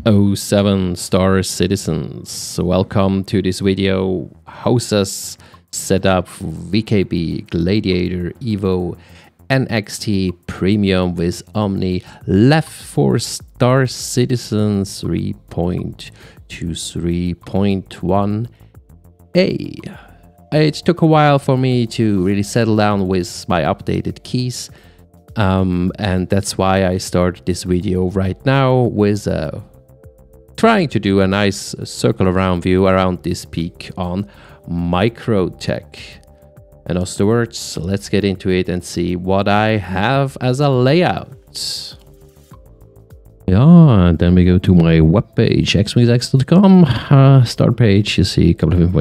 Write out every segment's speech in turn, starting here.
07 star citizens, welcome to this video. HoSaS setup VKB Gladiator EVO NXT Premium with Omni left for star citizens 3.23.1a. It took a while for me to really settle down with my updated keys, and that's why I started this video right now with trying to do a nice circle around view around this peak on Microtech. And afterwards, let's get into it and see what I have as a layout. And then we go to my webpage, xwingx.com. Start page, you see a couple of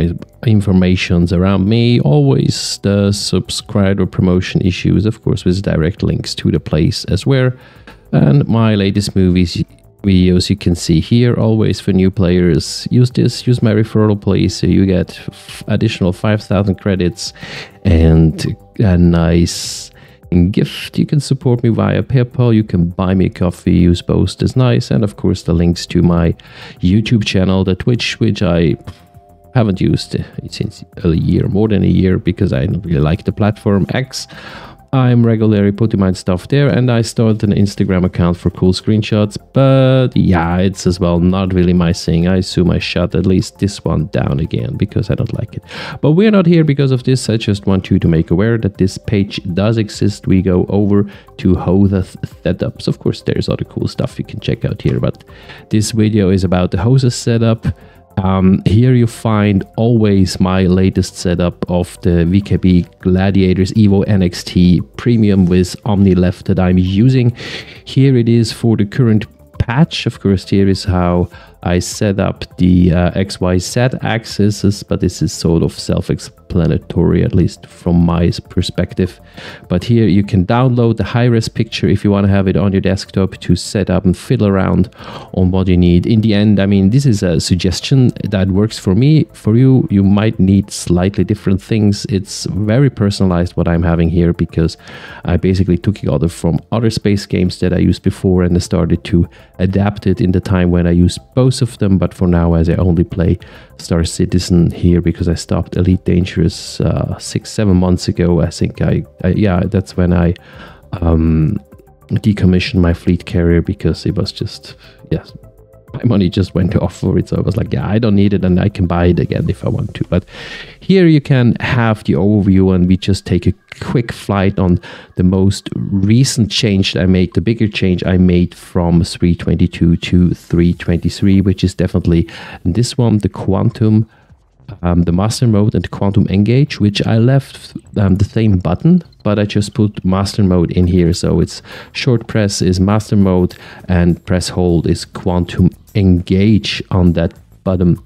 informations around me. Always the subscriber promotion issues, of course, with direct links to the place as well. And my latest movies, videos you can see here. Always for new players, use my referral, please, so you get additional 5,000 credits and a nice gift. You can support me via PayPal, you can buy me a coffee, use both is nice, and of course the links to my YouTube channel, the Twitch, which I haven't used since a year, more than a year, because I don't really like the platform X. I'm regularly putting my stuff there, and I started an Instagram account for cool screenshots, but yeah, it's as well not really my thing. I assume I shut at least this one down again because I don't like it. But we're not here because of this. I just want you to make aware that this page does exist. We go over to HoSaS setups. Of course, there's other cool stuff you can check out here, but this video is about the HoSaS setup. Here you find always my latest setup of the VKB Gladiators EVO NXT Premium with Omni left that I'm using. Here it is for the current patch. Of course, here is how I set up the XYZ axes, but this is sort of self-explanatory, at least from my perspective. But here you can download the HighRes Picture if you want to have it on your desktop to set up and fiddle around on what you need. In the end, I mean, this is a suggestion that works for me. For you, you might need slightly different things. It's very personalized what I'm having here, because I basically took it from other space games that I used before, and I started to adapt it in the time when I used both of them. But for now, as I only play StarCitizen here because I stopped Elite Dangerous 6-7 months ago, I think yeah, that's when I decommissioned my fleet carrier, because it was just, yes, my money just went off for it. So I was like, yeah, I don't need it, and I can buy it again if I want to. But here you can have the overview, and we just take a quick flight on the most recent change I made, the bigger change I made from 322 to 323, which is definitely this one, the Quantum, the Master Mode and the Quantum Engage, which I left the same button, but I just put Master Mode in here. So it's short press is Master Mode and press hold is Quantum Engage on that button.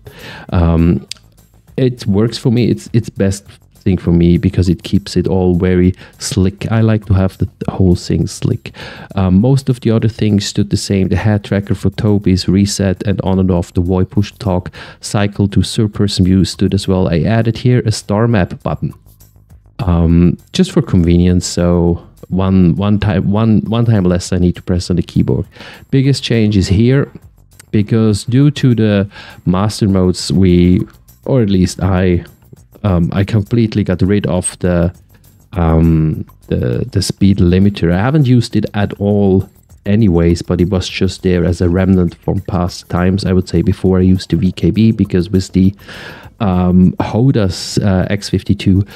It works for me. It's best thing for me because it keeps it all very slick. I like to have the whole thing slick. Most of the other things stood the same. The head tracker for Toby's reset and on and off the void push talk cycle to third person view stood as well. I added here a star map button, just for convenience. So one time less I need to press on the keyboard. Biggest change is here, because due to the master modes, or at least I completely got rid of the speed limiter. I haven't used it at all anyways, but it was just there as a remnant from past times. I would say before I used the VKB, because with the HoSaS X52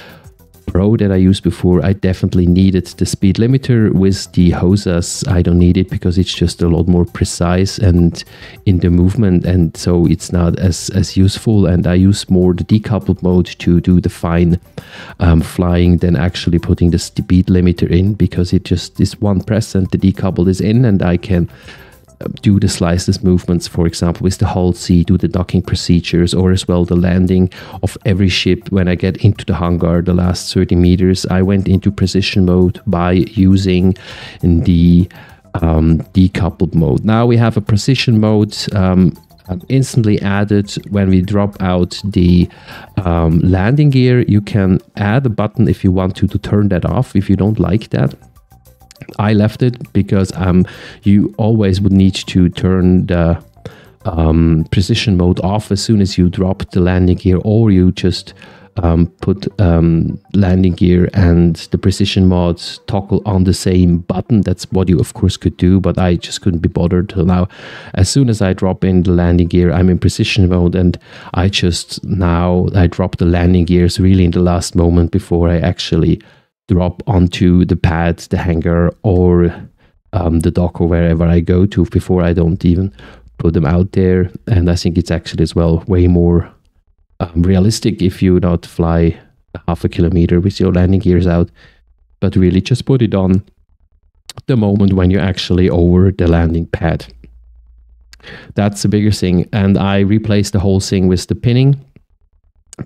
Pro that I used before, I definitely needed the speed limiter. With the HoSaS, I don't need it because it's just a lot more precise and in the movement, and so it's not as useful. And I use more the decoupled mode to do the fine flying than actually putting the speed limiter in, because it just is one press and the decoupled is in, and I can do the sliceless movements, for example, with the hull C, do the docking procedures, or as well the landing of every ship. When I get into the hangar, the last 30 meters, I went into precision mode by using the decoupled mode. Now we have a precision mode instantly added. When we drop out the landing gear, you can add a button if you want to turn that off if you don't like that. I left it because you always would need to turn the precision mode off as soon as you drop the landing gear, or you just put landing gear and the precision mode toggle on the same button. That's what you of course could do, but I just couldn't be bothered till now. As soon as I drop in the landing gear, I'm in precision mode, and I drop the landing gears really in the last moment before I actually drop onto the pad, the hangar, or the dock, or wherever I go to, before I don't even put them out there. And I think it's actually as well way more realistic if you not fly half a kilometer with your landing gears out, but really just put it on the moment when you're actually over the landing pad. That's the bigger thing. And I replaced the whole thing with the pinning.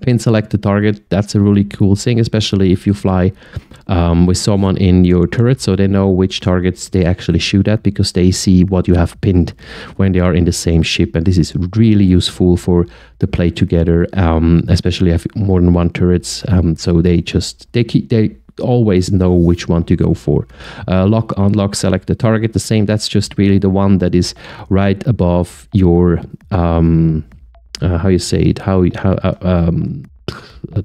Pin select the target. That's a really cool thing, especially if you fly with someone in your turret, so they know which targets they actually shoot at, because they see what you have pinned when they are in the same ship. And this is really useful for the play together, especially if more than one turrets. So they always know which one to go for. Lock, unlock, select the target. The same. That's just really the one that is right above your how you say it? The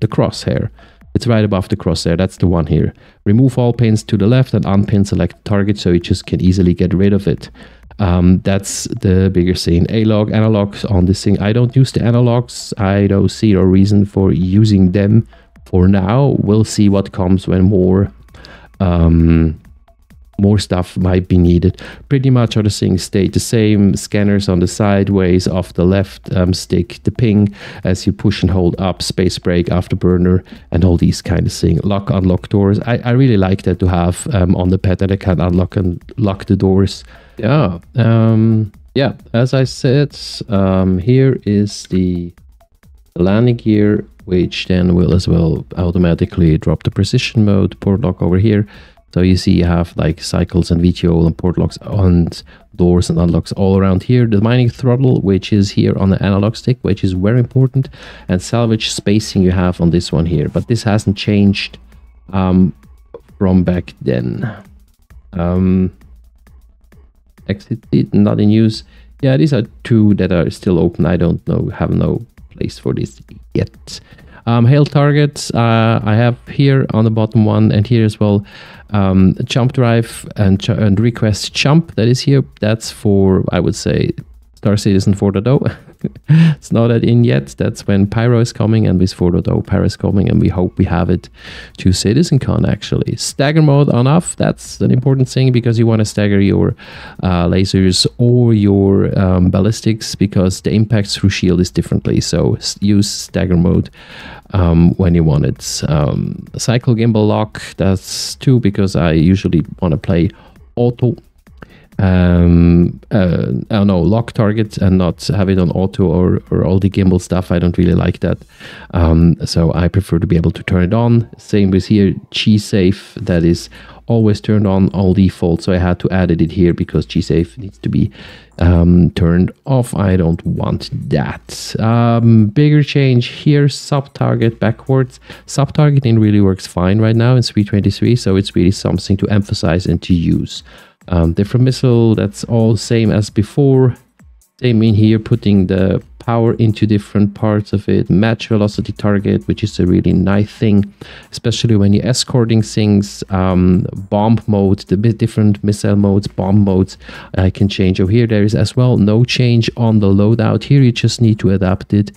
crosshair. It's right above the crosshair. That's the one here. Remove all pins to the left and unpin select target, so you just can easily get rid of it. That's the bigger thing. Analogs on this thing. I don't use the analogs. I don't see a reason for using them for now. We'll see what comes when more stuff might be needed. Pretty much other things stay the same. Scanners on the sideways of the left stick, the ping as you push and hold up, space brake, afterburner, and all these kind of things. Lock, unlock doors. I really like that to have on the pad, that I can unlock and lock the doors. Yeah, as I said, here is the landing gear, which then will as well automatically drop the precision mode, port lock over here. So you see you have like cycles and VTOL and port locks and doors and unlocks all around here. The mining throttle, which is here on the analog stick, which is very important, and salvage spacing you have on this one here. But this hasn't changed from back then. Exit not in use. Yeah, these are two that are still open. I don't know, have no place for this yet. Hail targets I have here on the bottom one, and here as well. Jump drive and request jump, that is here. That's for, I would say, StarCitizen 4.0. It's not that in yet. That's when Pyro is coming, and with 4.0 Pyro is coming, and we hope we have it to CitizenCon actually. Stagger mode on off. That's an important thing, because you want to stagger your lasers or your ballistics, because the impact through shield is differently. So use stagger mode when you want it. Cycle gimbal lock. That's 2, because I usually want to play auto. Lock target and not have it on auto or all the gimbal stuff. I don't really like that. So I prefer to be able to turn it on. Same with here, G-Safe, that is always turned on, all default. So I had to add it here, because G-Safe needs to be turned off. I don't want that. Bigger change here, sub-target backwards. Sub-targeting really works fine right now in 3.23, so it's really something to emphasize and to use. Different missile, that's all same as before. Same in here, putting the power into different parts of it. Match velocity target, which is a really nice thing, especially when you're escorting things. Bomb mode, the different missile modes, bomb modes, I can change over here. There is as well no change on the loadout here. You just need to adapt it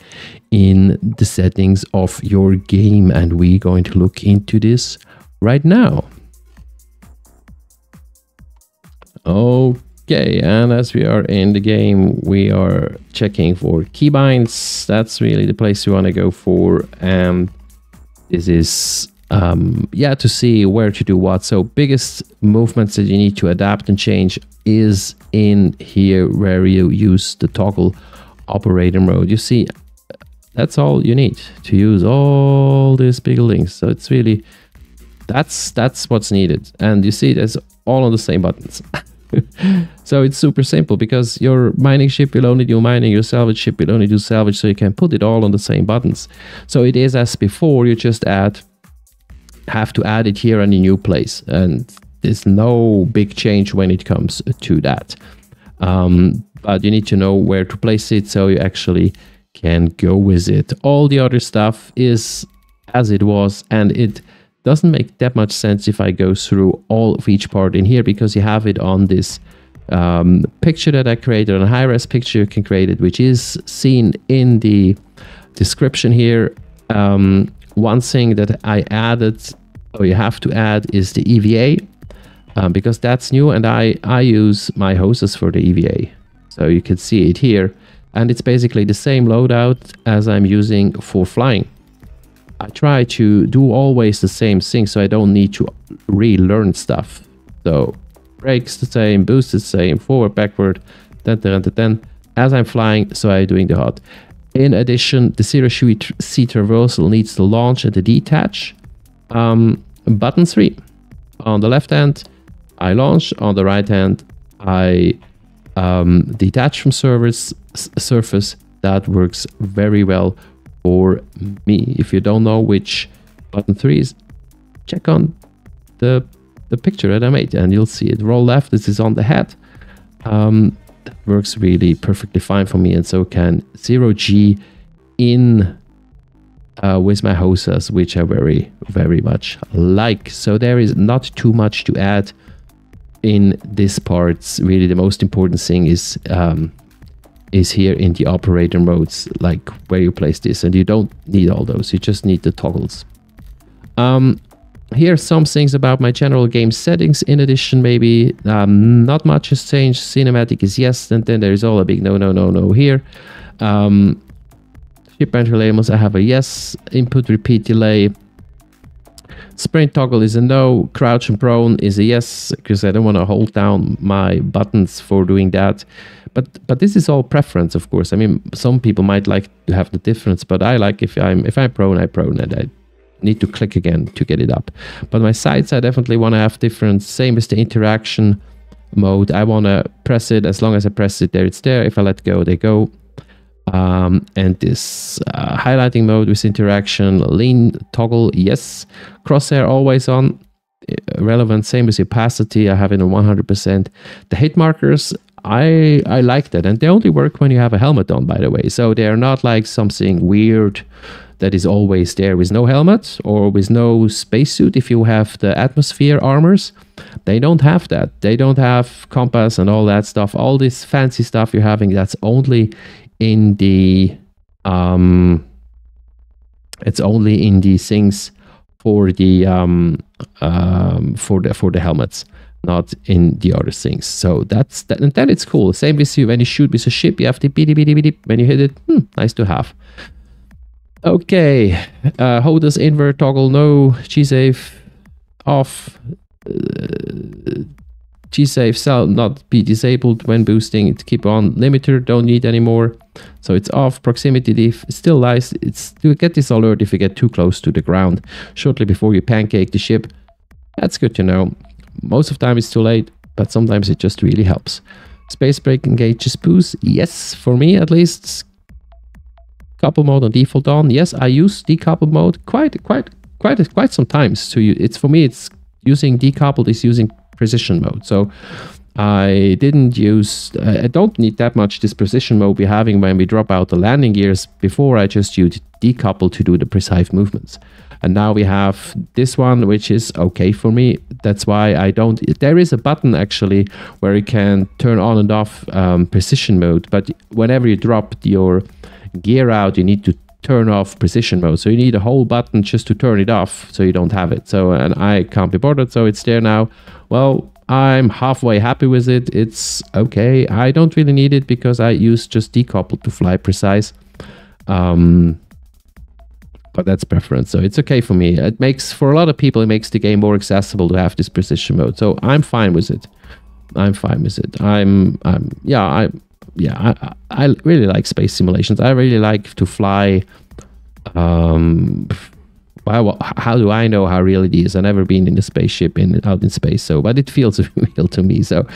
in the settings of your game, and we're going to look into this right now. Okay, and as we are in the game, we are checking for keybinds. That's really the place you want to go for, and this is to see where to do what. So biggest movements that you need to adapt and change is in here, where you use the toggle operator mode. You see, that's all you need to use all these big links. So it's really, that's what's needed, and you see there's all on the same buttons. So it's super simple, because your mining ship will only do mining, your salvage ship will only do salvage, so you can put it all on the same buttons. So it is as before, you just have to add it here in a new place, and there's no big change when it comes to that. but you need to know where to place it so you actually can go with it. All the other stuff is as it was, and it doesn't make that much sense if I go through all of each part in here, because you have it on this picture that I created on HighRes Picture. You can create it, which is seen in the description here. One thing that I added, or you have to add, is the EVA, because that's new, and I use my HoSaS for the EVA. So you can see it here, and it's basically the same loadout as I'm using for flying. I try to do always the same thing, so I don't need to relearn stuff. So brakes the same, boost the same, forward, backward, then as I'm flying, so I'm doing the HOT. In addition, the zero seat traversal needs to launch and to detach. Button 3 on the left hand, I launch. On the right hand, I detach from surface. That works very well for me. If you don't know which button 3 is, check on the picture that I made and you'll see it. Roll left, this is on the head. That works really perfectly fine for me, and so can 0G in with my HoSaS, which I very, very much like. So there is not too much to add in this part. Really, the most important thing is here in the operator modes, like where you place this, and you don't need all those. You just need the toggles. Here are some things about my general game settings. In addition, maybe not much has changed. Cinematic is yes, and then there is all a big no here. Ship entry labels, I have a yes. Input repeat delay. Sprint toggle is a no. Crouch and prone is a yes, because I don't want to hold down my buttons for doing that. But this is all preference, of course. I mean, some people might like to have the difference, but I like if I'm prone, I prone, and I need to click again to get it up. But my sights, I definitely want to have different. Same as the interaction mode. I want to press it. As long as I press it, there it's there. If I let go, they go. And this highlighting mode with interaction, lean toggle, yes. Crosshair always on, relevant. Same as opacity, I have it on 100%. The hit markers, I like that, and they only work when you have a helmet on, by the way. So they're not like something weird that is always there with no helmet or with no spacesuit. If you have the atmosphere armors, they don't have that. They don't have compass and all that stuff. All this fancy stuff you're having, that's only in the it's only in the things for the for the helmets, not in the other things. So that's that, and then it's cool. Same with you when you shoot with a ship, you have the beep beep beep beep when you hit it. Nice to have. Okay, HoSaS invert toggle no, G-Save off. G-Save shall not be disabled when boosting. It keep on. Limiter don't need anymore, so it's off. Proximity diff still lies. It's you get this alert if you get too close to the ground shortly before you pancake the ship. That's good to know. Most of the time it's too late, but sometimes it just really helps. Space brake engages boost. Yes, for me at least. Decouple mode on default on. Yes, I use decouple mode quite sometimes. So it's for me, it's using decoupled is using precision mode. So I didn't use, I don't need that much this precision mode we're having when we drop out the landing gears. Before I just used decouple to do the precise movements. And now we have this one, which is okay for me. That's why I don't, there is a button actually where you can turn on and off precision mode. But whenever you drop your gear out, you need to turn off precision mode. So you need a whole button just to turn it off so you don't have it. So, and I can't be bothered, so it's there now. Well, I'm halfway happy with it. It's okay. I don't really need it because I use just decoupled to fly precise. But that's preference, so it's okay for me. It makes, for a lot of people, it makes the game more accessible to have this precision mode. So I'm fine with it. I'm fine with it. I really like space simulations. I really like to fly. Well, how do I know how real it is? I've never been in a spaceship out in space, so but it feels real to me. So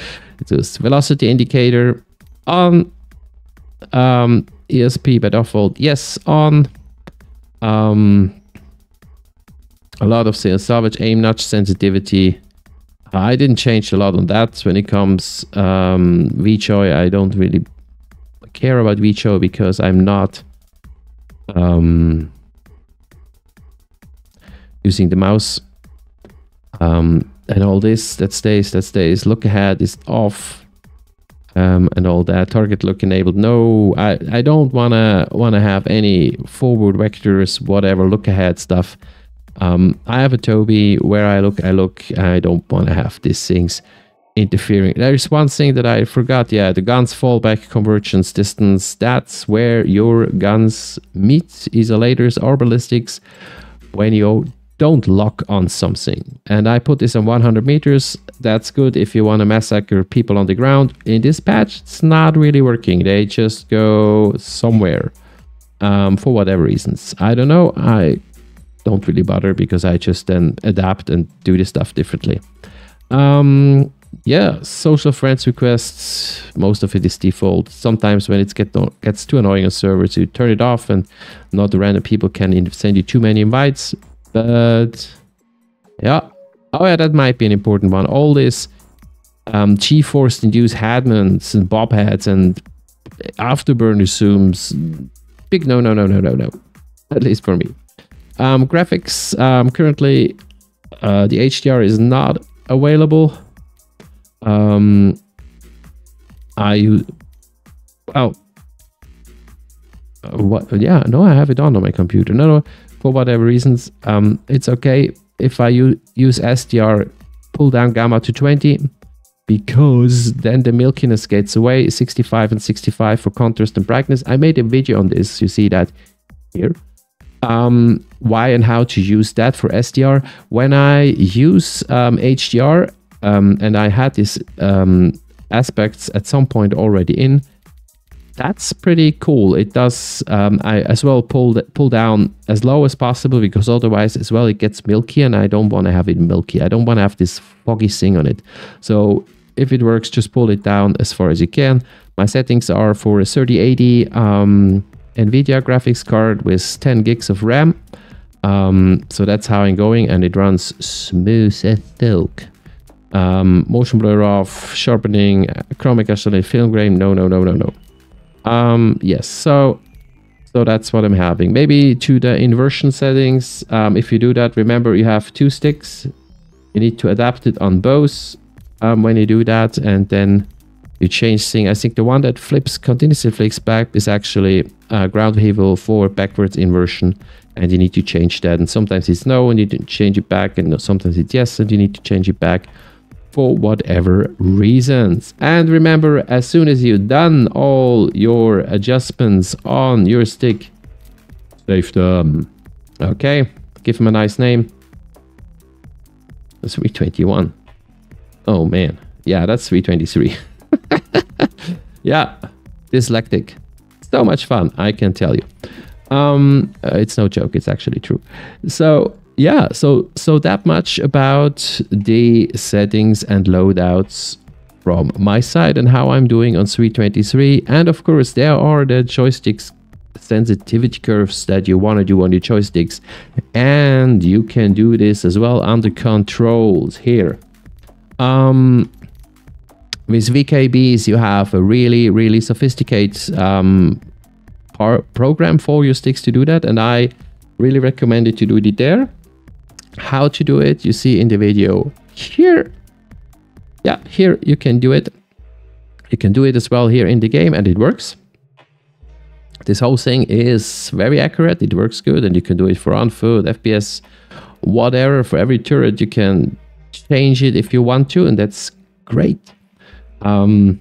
it's a velocity indicator on, ESP by default, yes, on. A lot of salvage aim notch sensitivity. I didn't change a lot on that when it comes VJoy. I don't really care about VCHO because I'm not using the mouse. And all this that stays. Look ahead is off, and all that. Target look enabled. No, I don't wanna have any forward vectors, whatever look ahead stuff. I have a Toby where I look. I don't want to have these things interfering. There is one thing that I forgot. Yeah, the guns fallback convergence distance. That's where your guns meet isolators or ballistics when you don't lock on something. And I put this on 100 meters. That's good if you want to massacre people on the ground. In this patch, it's not really working. They just go somewhere for whatever reasons. I don't know. I don't really bother because I just then adapt and do this stuff differently. Yeah, social friends requests, most of it is default. Sometimes when it gets too annoying on servers, you turn it off and not the random people can send you too many invites. But yeah, oh yeah, that might be an important one. All this G-force induced headmans and bobheads and afterburner zooms, big no, at least for me. Graphics, currently the HDR is not available. I use, oh, what? Yeah, no, I have it on my computer. No, for whatever reasons, it's okay if I use SDR, pull down gamma to 20, because then the milkiness gets away. 65 and 65 for contrast and brightness. I made a video on this. You see that here. Why and how to use that for SDR. When I use HDR, and I had these aspects at some point already in, that's pretty cool. It does, I as well pull down as low as possible, because otherwise as well it gets milky, and I don't want to have it milky. I don't want to have this foggy thing on it. So if it works, just pull it down as far as you can. My settings are for a 3080 NVIDIA graphics card with 10 gigs of RAM. So that's how I'm going, and it runs smooth as silk. Motion blur off, sharpening, chromic isolate, film grain, no. Yes, so that's what I'm having. Maybe to the inversion settings, if you do that, remember you have 2 sticks. You need to adapt it on both when you do that, and then you change thing. I think the one that continuously flicks back is actually ground behavior forward backwards inversion, and you need to change that. And sometimes it's no and you need to change it back, and sometimes it's yes and you need to change it back for whatever reasons. And remember, as soon as you've done all your adjustments on your stick, save them. Okay, give them a nice name. 321. Oh man, yeah, that's 323. Yeah, dyslexic. So much fun, I can tell you. It's no joke, it's actually true. So yeah, so that much about the settings and loadouts from my side and how I'm doing on 323. And of course, there are the joysticks sensitivity curves that you want to do on your joysticks, and you can do this as well under controls here. With VKBs, you have a really sophisticated program for your sticks to do that, and I really recommend it to do it there. How to do it, you see in the video here. Yeah, here you can do it. You can do it as well here in the game, and it works. This whole thing is very accurate. It works good, and you can do it for on-foot, FPS, whatever. For every turret, you can change it if you want to, and that's great. But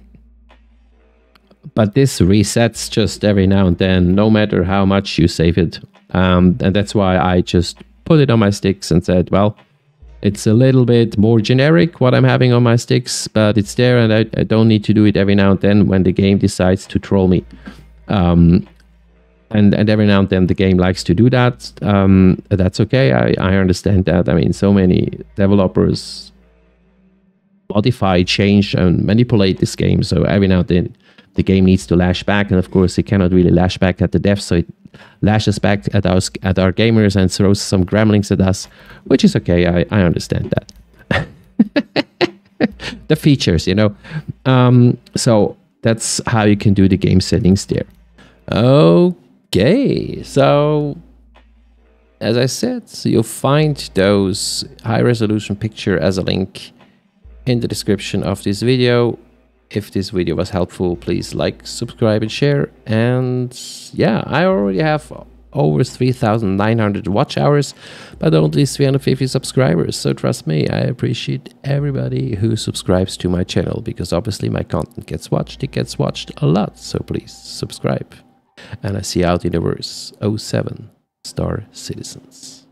this resets just every now and then, no matter how much you save it. And that's why I just put it on my sticks and said, well, it's a little bit more generic what I'm having on my sticks, but it's there, and I don't need to do it every now and then when the game decides to troll me. And every now and then the game likes to do that. That's okay. I understand that. I mean, so many developers modify, change, and manipulate this game. So every now and then the game needs to lash back, and of course it cannot really lash back at the devs, so it lashes back at our gamers and throws some gremlins at us, which is okay. I understand that. The features, you know. So that's how you can do the game settings there. Okay, so as I said, so you'll find those high resolution picture as a link in the description of this video. If this video was helpful, please like, subscribe and share. And yeah, I already have over 3,900 watch hours, but only 350 subscribers. So trust me, I appreciate everybody who subscribes to my channel, because obviously my content gets watched. It gets watched a lot. So please subscribe. And I see you out in the verse. 07 StarCitizens.